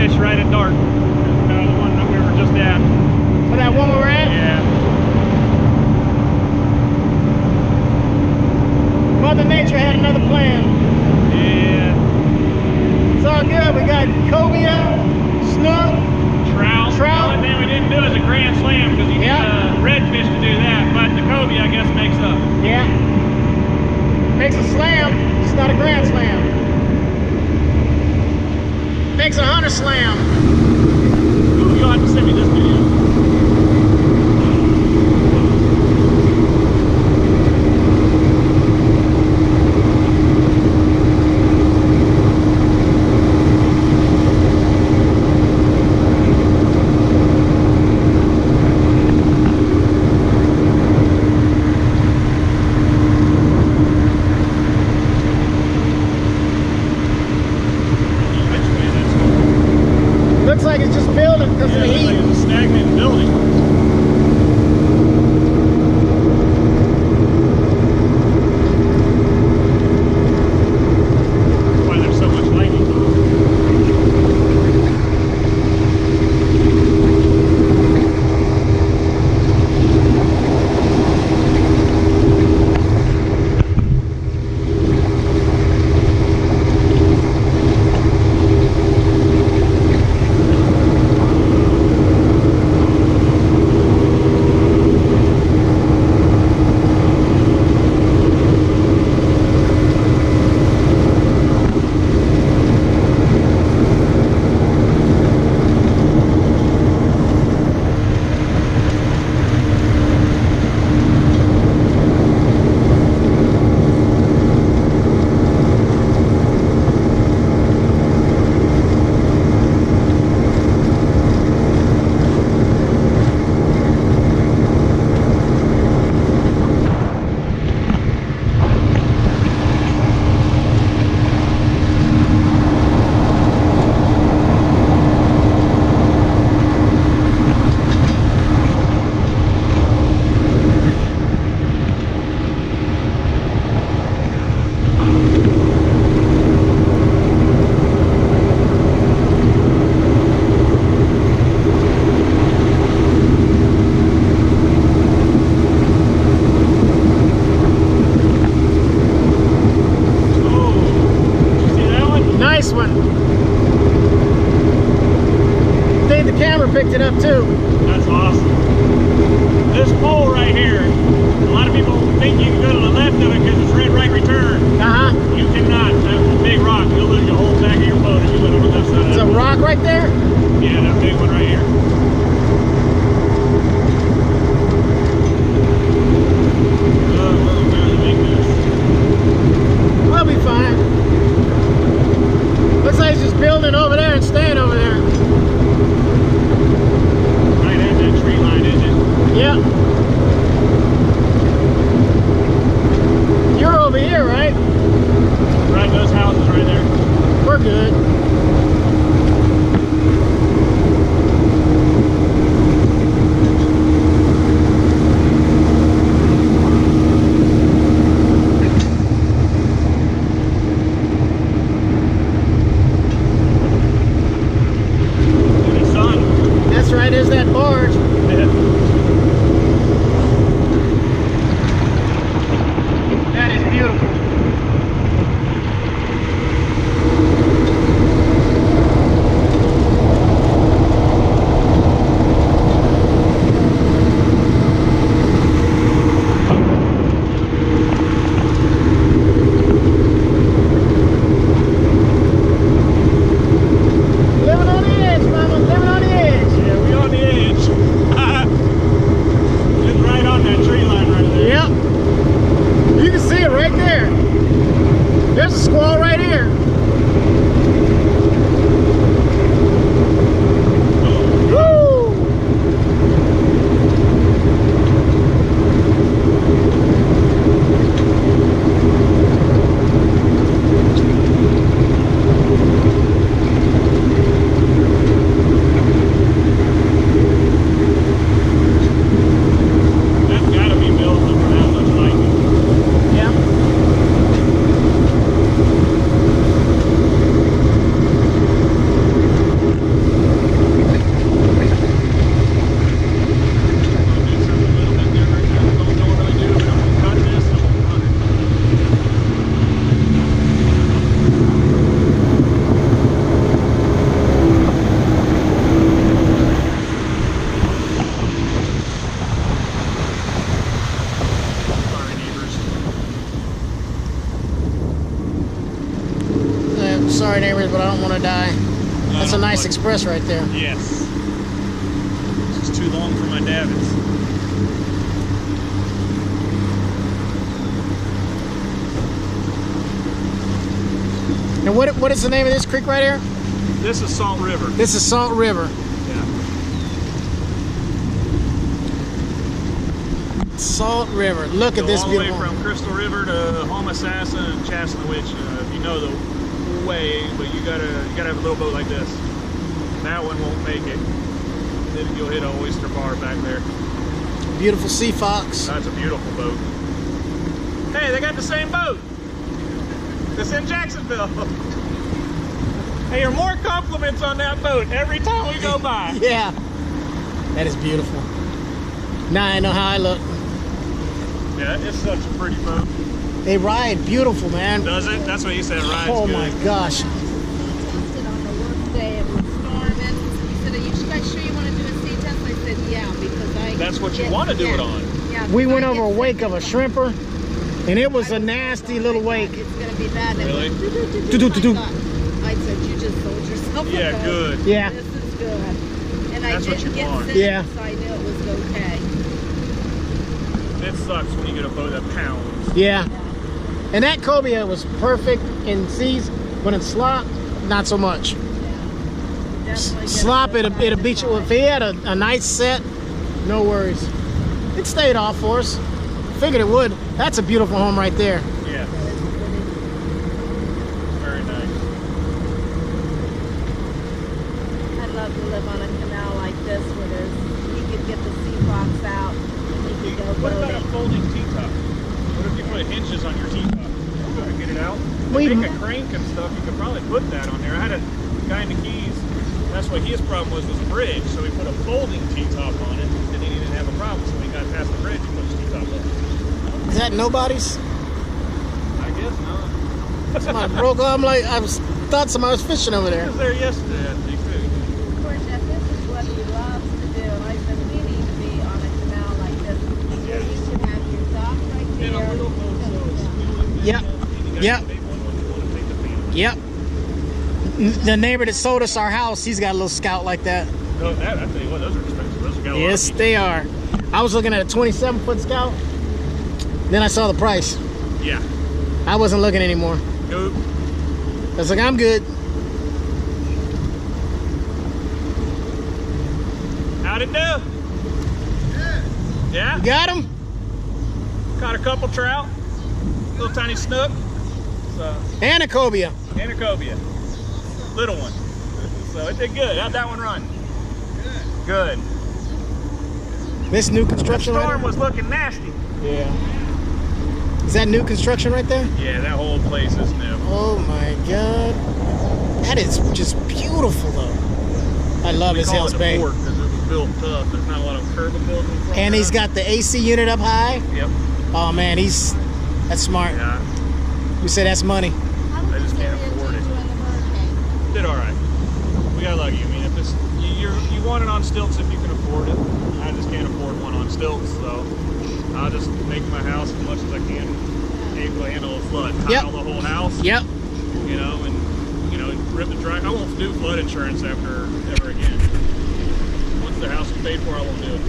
redfish right at dark. The one that we were just at. Oh, that one we were at? Yeah. Mother Nature had another plan. Yeah. It's all good. We got cobia, snook, Trout. The only thing we didn't do is a grand slam because you need redfish to do that, but the cobia I guess makes up. Yeah. Makes a slam, it's not a grand slam. Makes a hunter slam. Ooh, you'll have to send me this video. Looks like it's just building because of the heat. Like it's a stagnant building. That's why there's so much lightning. Nice one. I think the camera picked it up too. That's awesome. This pole right here, a lot of people think you can go to the left of it because it's red right return. You cannot. That's a big rock. You'll lose your whole back of your boat if you went on the left side. There's a rock right there? Yeah, that big one right here. We'll barely make this. We'll be fine. Looks like it's just building over there and staying over there. Right at that tree line, isn't it? Yep. You're over here, right? Right, those houses right there. We're good. That's right, there's that barge. That is beautiful. That's a nice Express right there. Yes. It's just too long for my davits. And what is the name of this creek right here? This is Salt River. This is Salt River. Yeah. Salt River. Look at this all the way beautiful. from Crystal River to Homosassa and Chastonwich. If you know the way, but you gotta have a little boat like this. That one won't make it. Then you'll hit an oyster bar back there. Beautiful Sea Fox. That's a beautiful boat. Hey, they got the same boat. It's in Jacksonville. Hey, there are more compliments on that boat every time we go by. Yeah. That is beautiful. Now I know how I look. Yeah, it's such a pretty boat. They ride beautiful, man. Does it? That's what you said, rides Oh good. my gosh. Tested on the work day, it was storming. He said, are you guys sure you want to do a sea test? I said, yeah, because I... That's what you want to do it on. Yeah, We because went I over a get wake sick of a shrimper, and it was a nasty little wake. It's going to be bad. And Really? Do-do-do-do. I said, you just sold yourself a Yeah, boat. good. Yeah. This is good. And That's I what didn't you get want. sick, Yeah. so I knew it was okay. It sucks when you get a boat that pounds. Yeah. And that cobia was perfect in seas. When it's slop, not so much. Definitely get Slop, it it'll beat you. If he had a nice set, no worries. It stayed off for us. Figured it would. That's a beautiful home right there. Yeah, very nice. I'd love to live on a canal like this where you could get the sea fox out and you could go What boat about a it. folding T-top? What if you put hinges on your T-top? You gotta get it out. Wait a Make a minute. crank and stuff. You could probably put that on there. I had a guy in the Keys. That's what his problem was a bridge. So he put a folding T-top on it, and then he didn't have a problem. So when he got past the bridge, he put his T-top on. Is that nobody's? I guess not. Somebody broke up. I'm like, thought somebody was fishing over He there. was there yesterday, I think, too. Of course, Jeff, this is what he loves to do. And I said, we need to be on a canal like this where you can have your dock right there. And a little boat, so it's Yep. Yep. Yep. The neighbor that sold us our house, he's got a little Scout like that. No, that, I tell you what, those are expensive. Those have got a lot of Yes, features. they are. I was looking at a 27-foot Scout. Then I saw the price. Yeah. I wasn't looking anymore. Nope. I was like, I'm good. How'd it do? Yeah? You got him? Caught a couple trout. Little tiny snook. So, And a cobia. and a cobia. Little one. So it did good. How'd that one run? Good. This new construction right Storm there? was looking nasty. Yeah. Is that new construction right there? Yeah, that whole place is new. Oh my God. That is just beautiful though. I love his Hills Bay. Because it was built tough. There's not a lot of curvables in front. And he's got the AC unit up high. Yep. Oh man, that's smart. Yeah. We say that's money. How I did just you can't get afford it. into the hurricane? Did all right. We got lucky. I mean, if it's you want it on stilts if you can afford it. I just can't afford one on stilts, so I'll just make my house as much as I can able to handle a flood. Tile Yep. the whole house. Yep. You know, and rip the dry. I won't do flood insurance ever again. Once the house is paid for, I won't do it.